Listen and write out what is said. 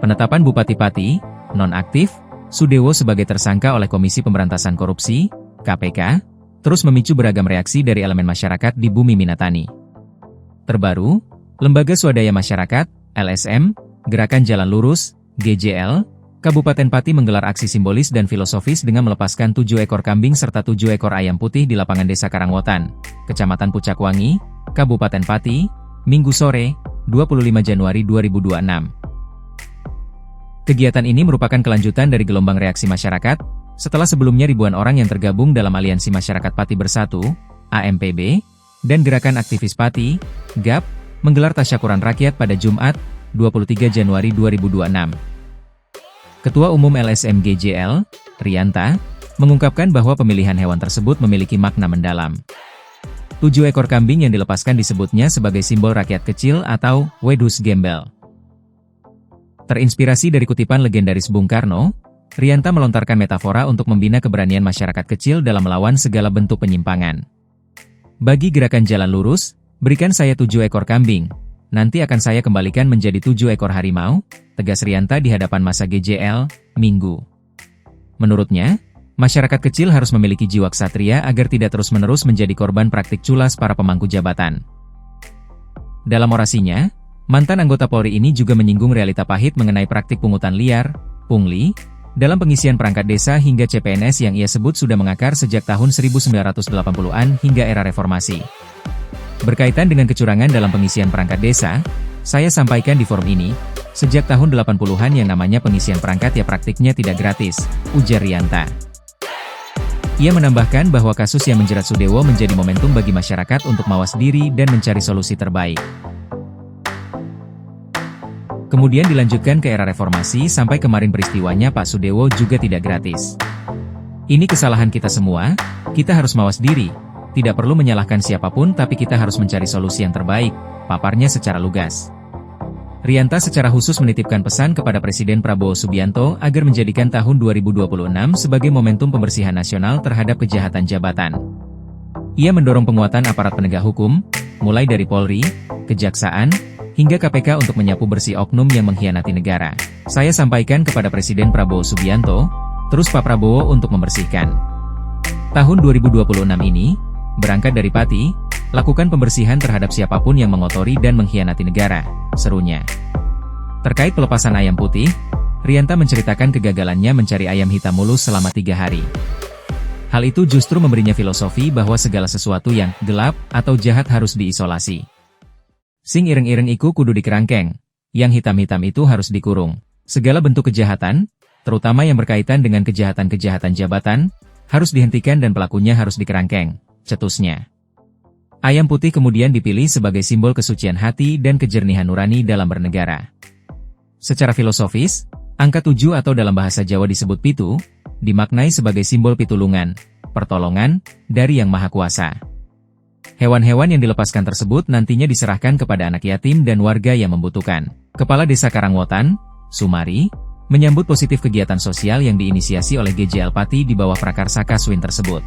Penetapan Bupati Pati, nonaktif, Sudewo sebagai tersangka oleh Komisi Pemberantasan Korupsi, KPK, terus memicu beragam reaksi dari elemen masyarakat di Bumi Minatani. Terbaru, Lembaga Swadaya Masyarakat, LSM, Gerakan Jalan Lurus, GJL, Kabupaten Pati menggelar aksi simbolis dan filosofis dengan melepaskan 7 ekor kambing serta 7 ekor ayam putih di lapangan Desa Karangwotan, Kecamatan Pucakwangi, Kabupaten Pati, Minggu sore, 25 Januari 2026. Kegiatan ini merupakan kelanjutan dari gelombang reaksi masyarakat, setelah sebelumnya ribuan orang yang tergabung dalam Aliansi Masyarakat Pati Bersatu, AMPB, dan Gerakan Aktivis Pati, GAP, menggelar tasyakuran rakyat pada Jumat, 23 Januari 2026. Ketua Umum LSM GJL, Rianta, mengungkapkan bahwa pemilihan hewan tersebut memiliki makna mendalam. 7 ekor kambing yang dilepaskan disebutnya sebagai simbol rakyat kecil atau Wedus Gembel. Terinspirasi dari kutipan legendaris Bung Karno, Rianta melontarkan metafora untuk membina keberanian masyarakat kecil dalam melawan segala bentuk penyimpangan. Bagi Gerakan Jalan Lurus, berikan saya 7 ekor kambing, nanti akan saya kembalikan menjadi 7 ekor harimau, tegas Rianta di hadapan massa GJL, Minggu. Menurutnya, masyarakat kecil harus memiliki jiwa ksatria agar tidak terus-menerus menjadi korban praktik culas para pemangku jabatan. Dalam orasinya, mantan anggota Polri ini juga menyinggung realita pahit mengenai praktik pungutan liar, pungli, dalam pengisian perangkat desa hingga CPNS yang ia sebut sudah mengakar sejak tahun 1980-an hingga era reformasi. Berkaitan dengan kecurangan dalam pengisian perangkat desa, saya sampaikan di forum ini, sejak tahun 80-an yang namanya pengisian perangkat ya praktiknya tidak gratis, ujar Rianta. Ia menambahkan bahwa kasus yang menjerat Sudewo menjadi momentum bagi masyarakat untuk mawas diri dan mencari solusi terbaik. Kemudian dilanjutkan ke era reformasi sampai kemarin peristiwanya Pak Sudewo juga tidak gratis. Ini kesalahan kita semua, kita harus mawas diri, tidak perlu menyalahkan siapapun tapi kita harus mencari solusi yang terbaik, paparnya secara lugas. Rianta secara khusus menitipkan pesan kepada Presiden Prabowo Subianto agar menjadikan tahun 2026 sebagai momentum pembersihan nasional terhadap kejahatan jabatan. Ia mendorong penguatan aparat penegak hukum, mulai dari Polri, Kejaksaan, hingga KPK untuk menyapu bersih oknum yang mengkhianati negara. Saya sampaikan kepada Presiden Prabowo Subianto, terus Pak Prabowo untuk membersihkan. Tahun 2026 ini, berangkat dari Pati, lakukan pembersihan terhadap siapapun yang mengotori dan mengkhianati negara, serunya. Terkait pelepasan ayam putih, Rianta menceritakan kegagalannya mencari ayam hitam mulus selama 3 hari. Hal itu justru memberinya filosofi bahwa segala sesuatu yang gelap atau jahat harus diisolasi. Sing ireng-ireng iku kudu dikerangkeng, yang hitam-hitam itu harus dikurung. Segala bentuk kejahatan, terutama yang berkaitan dengan kejahatan-kejahatan jabatan, harus dihentikan dan pelakunya harus dikerangkeng, cetusnya. Ayam putih kemudian dipilih sebagai simbol kesucian hati dan kejernihan nurani dalam bernegara. Secara filosofis, angka 7 atau dalam bahasa Jawa disebut pitu, dimaknai sebagai simbol pitulungan, pertolongan, dari Yang Maha Kuasa. Hewan-hewan yang dilepaskan tersebut nantinya diserahkan kepada anak yatim dan warga yang membutuhkan. Kepala Desa Karangwotan, Sumari, menyambut positif kegiatan sosial yang diinisiasi oleh GJL Pati di bawah prakarsa Kaswin tersebut.